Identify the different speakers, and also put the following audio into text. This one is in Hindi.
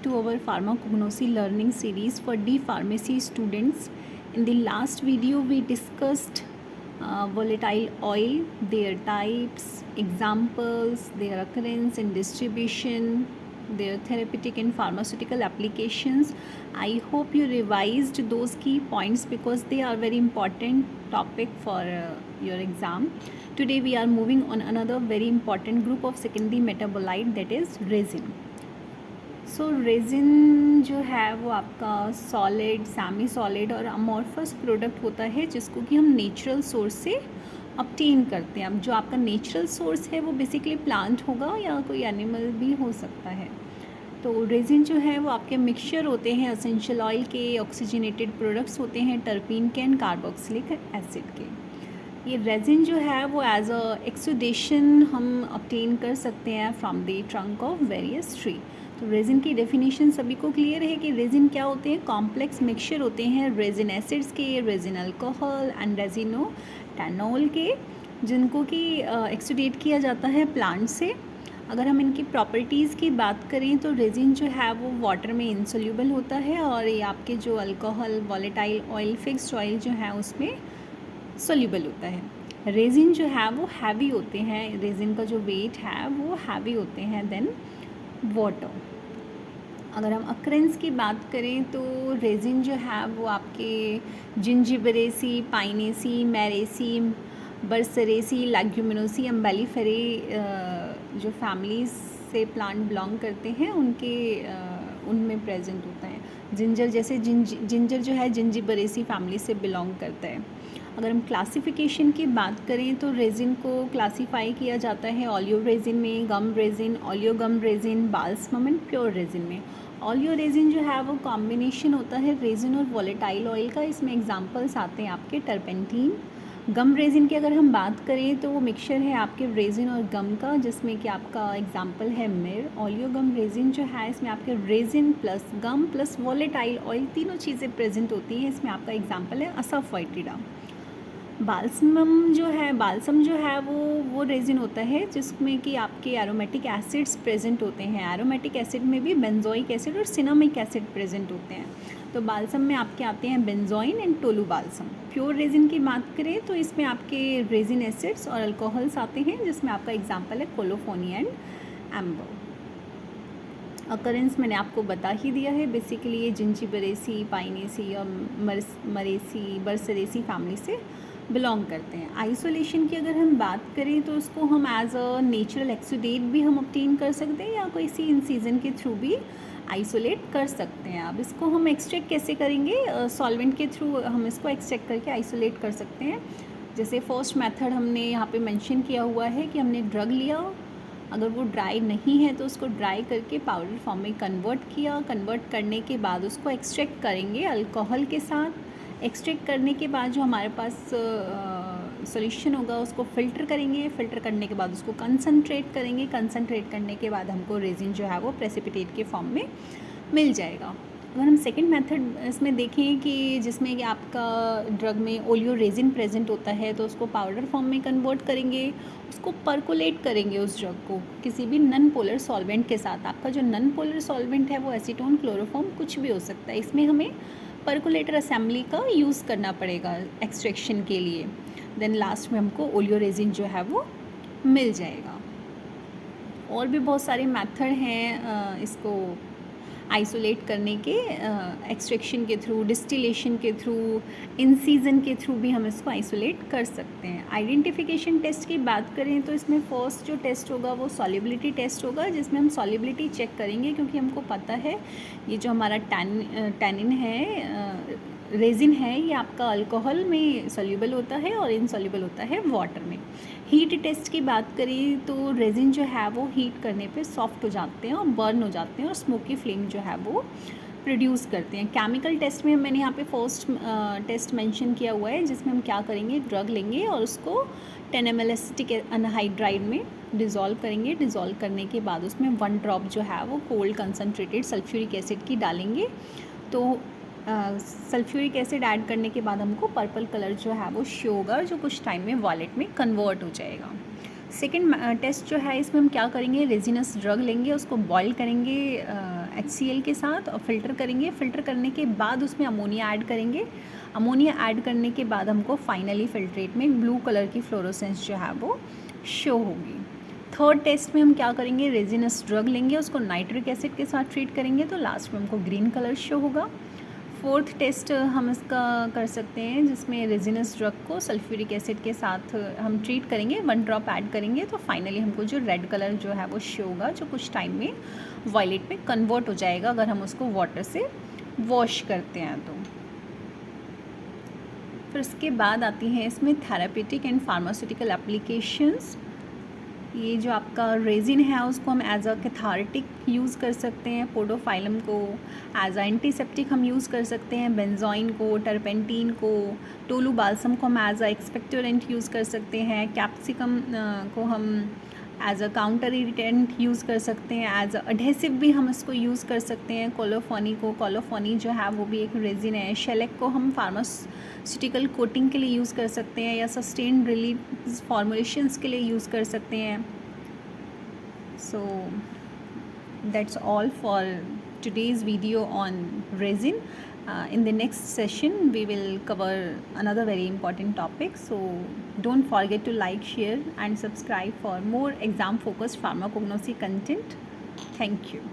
Speaker 1: to our pharmacognosy learning series for D pharmacy students. In the last video we discussed volatile oil, their types, examples, their occurrence and distribution, their therapeutic and pharmaceutical applications. I hope you revised those key points because they are very important topic for your exam. Today we are moving on another very important group of secondary metabolite, that is resin. So resin जो है वो आपका सॉलिड, सेमी सॉलिड और अमॉर्फस प्रोडक्ट होता है जिसको कि हम नेचुरल सोर्स से ऑब्टेन करते हैं. अब जो आपका नेचुरल सोर्स है वो बेसिकली प्लांट होगा या कोई एनिमल भी हो सकता है. तो रेजिन जो है वो आपके मिक्सचर होते हैं एसेंशियल ऑयल के, ऑक्सीजनेटेड प्रोडक्ट्स होते हैं टर्पीन के एंड कार्बोक्सिलिक एसिड के. ये रेजिन जो है वो एज अ एक्सुडेशन हम ऑब्टेन कर सकते हैं from the trunk of various tree. तो रेजिन की डेफिनेशन सभी को क्लियर है कि रेजिन क्या होते हैं. कॉम्प्लेक्स मिक्सचर होते हैं रेजिन एसिड्स के, रेजिन अल्कोहल एंड रेजिनोटैनॉल के, जिनको कि एक्सुडेट किया जाता है प्लांट से. अगर हम इनकी प्रॉपर्टीज़ की बात करें तो रेजिन जो है वो वाटर में इंसोल्यूबल होता है और ये आपके जो alcohol, volatile oil, fixed oil जो है उसमें सोल्यूबल होता है. रेजिन जो है वो हैवी होते हैं, रेजिन का जो वेट है वो हैवी होते हैं देन वाटर. अगर हम अक्रेंस की बात करें तो रेजिन जो है वो आपके जिंजिबरेसी, पाइनेसी, मैरेसी, बरसरेसी, लैग्यूमिनोसी, अम्बेलिफेरे जो फैमिलीज से प्लांट बिलोंग करते हैं उनमें प्रेजेंट होता है. जिंजर जैसे जिंजर जो है जिंजिबरेसी फैमिली से बिलोंग करता है. अगर हम क्लासिफिकेशन की बात करें तो रेजिन को क्लासीफाई किया जाता है ओलियो रेजिन में, gum resin, oleo gum resin, balsamum and pure resin में. ओलियो रेजिन जो है वो कॉम्बिनेशन होता है रेजिन और वॉलेटाइल ऑयल का. इसमें एग्जांपल्स आते हैं आपके टर्पेंटीन. गम रेजिन की अगर हम बात करें तो वो मिक्सचर है आपके रेजिन और गम का, जिसमें कि आपका एग्जांपल है मिर. ओलियो गम रेजिन जो है इसमें आपके रेजिन प्लस गम प्लस वॉलेटाइल ऑयल तीनों चीज़ें प्रेजेंट होती हैं. इसमें आपका एग्जांपल है असाफोइट्रिडा. बाल्सम जो है वो रेजिन होता है जिसमें कि आपके एरोमेटिक एसिड्स प्रेजेंट होते हैं. एरोमेटिक एसिड में भी बेंजोइक एसिड और सिनामिक एसिड प्रेजेंट होते हैं. तो बाल्सम में आपके आते हैं benzoin and tolu balsam. Pure resin की बात करें तो इसमें आपके रेजिन एसिड्स और अल्कोहल्स आते हैं, जिसमें आपका एग्जांपल है कोलोफोनी एंड एम्बर. अकरेंस मैंने आपको बता ही दिया है. बेसिकली ये जिंजिबरेसी, पाइनेसी और मरेसी, बरसरेसी फैमिली से बिलोंग करते हैं. आइसोलेशन की अगर हम बात करें तो उसको हम एज अ नेचुरल एक्सुडेट भी हम ऑब्टेन कर सकते हैं या कोई सी इन सीजन के थ्रू भी आइसोलेट कर सकते हैं. अब इसको हम एक्सट्रैक्ट कैसे करेंगे? सॉल्वेंट के थ्रू हम इसको एक्सट्रैक्ट करके आइसोलेट कर सकते हैं. जैसे फर्स्ट मेथड हमने यहाँ पे मेंशन किया हुआ है कि हमने ड्रग लिया, अगर वो ड्राई नहीं है तो उसको ड्राई करके पाउडर फॉर्म में कन्वर्ट किया. कन्वर्ट करने के बाद उसको एक्सट्रैक्ट करेंगे अल्कोहल के साथ. एक्सट्रैक्ट करने के बाद जो हमारे पास सॉल्यूशन होगा उसको फ़िल्टर करेंगे. फ़िल्टर करने के बाद उसको कंसनट्रेट करेंगे. कंसनट्रेट करने के बाद हमको रेजिन जो है वो प्रेसिपिटेट के फॉर्म में मिल जाएगा. अगर हम सेकंड मेथड इसमें देखें कि जिसमें कि आपका ड्रग में ओलियो रेजिन प्रेजेंट होता है तो उसको पाउडर फॉर्म में कन्वर्ट करेंगे. उसको परकोलेट करेंगे उस ड्रग को किसी भी नॉन पोलर सॉल्वेंट के साथ. आपका जो नॉन पोलर सॉल्वेंट है वो एसीटोन, क्लोरोफॉर्म कुछ भी हो सकता है. इसमें हमें परकोलेटर असेंबली का यूज़ करना पड़ेगा एक्सट्रैक्शन के लिए. देन लास्ट में हमको ओलियो रेजिन जो है वो मिल जाएगा. और भी बहुत सारे मेथड हैं इसको आइसोलेट करने के, एक्सट्रैक्शन के थ्रू, डिस्टिलेशन के थ्रू, इन सीजन के थ्रू भी हम इसको आइसोलेट कर सकते हैं. आइडेंटिफिकेशन टेस्ट की बात करें तो इसमें फर्स्ट जो टेस्ट होगा वो सॉल्युबिलिटी टेस्ट होगा, जिसमें हम सॉल्युबिलिटी चेक करेंगे क्योंकि हमको पता है ये जो हमारा टैनिन है, रेजिन है, ये आपका अल्कोहल में सॉल्युबल होता है और इनसॉल्युबल होता है वाटर में. हीट टेस्ट की बात करें तो रेजिन जो है वो हीट करने पे सॉफ्ट हो जाते हैं और बर्न हो जाते हैं और स्मोकी फ्लेम जो है वो प्रोड्यूस करते हैं. केमिकल टेस्ट में मैंने यहाँ पे फर्स्ट टेस्ट मेंशन किया हुआ है, जिसमें हम क्या करेंगे, ड्रग लेंगे और उसको 10 ml एसिटिक अनहाइड्राइड में डिज़ोल्व करेंगे. डिज़ोल्व करने के बाद उसमें 1 ड्रॉप जो है वो कोल्ड कंसनट्रेटेड सल्फ्यूरिक एसिड की डालेंगे. तो सल्फ्यूरिक एसिड ऐड करने के बाद हमको पर्पल कलर जो है वो शो होगा, जो कुछ टाइम में वॉलेट में कन्वर्ट हो जाएगा. सेकेंड टेस्ट जो है इसमें हम क्या करेंगे, रेजिनस ड्रग लेंगे, उसको बॉईल करेंगे HCl के साथ और फ़िल्टर करेंगे। फ़िल्टर करने के बाद उसमें अमोनिया ऐड करेंगे। अमोनिया ऐड करने के बाद हमको फाइनली फ़िल्ट्रेट में ब्लू कलर की फ्लोरोसेंस जो है वो शो होगी। थर्ड टेस्ट में हम क्या करेंगे, रेजिनस ड्रग लेंगे, उसको नाइट्रिक एसिड के साथ ट्रीट करेंगे तो लास्ट में हमको ग्रीन कलर शो होगा। फोर्थ टेस्ट हम इसका कर सकते हैं जिसमें रेजिनस ड्रग को सल्फ्यूरिक एसिड के साथ हम ट्रीट करेंगे, 1 ड्रॉप ऐड करेंगे तो फाइनली हमको जो रेड कलर जो है वो शो होगा, जो कुछ टाइम में वायलेट में कन्वर्ट हो जाएगा अगर हम उसको वाटर से वॉश करते हैं तो। फिर उसके बाद आती हैं इसमें थेरापेटिक एंड फार्मास्यूटिकल एप्लीकेशंस। ये जो आपका रेजिन है उसको हम एज अ कैथार्टिक यूज़ कर सकते हैं, पोडोफाइलम को एज अ एंटीसेप्टिक हम यूज़ कर सकते हैं, बेंजोइन को, टर्पेंटीन को, टोलू बाल्सम को हम एज अ एक्सपेक्टोरेंट यूज़ कर सकते हैं, कैप्सिकम को हम as a counter irritant use कर सकते हैं, एज अ अडेसिव भी हम इसको यूज़ कर सकते हैं। कोलोफोनी जो है वो भी एक रेजिन है। शेलेक को हम फार्मास्यूटिकल कोटिंग के लिए यूज़ कर सकते हैं या सस्टेन्ड रिलीज फॉर्मुलेशंस के लिए यूज़ कर सकते हैं। So that's all for today's video on resin. In the next session we will cover another very important topic, so don't forget to like, share and subscribe for more exam focused pharmacognosy content. Thank you.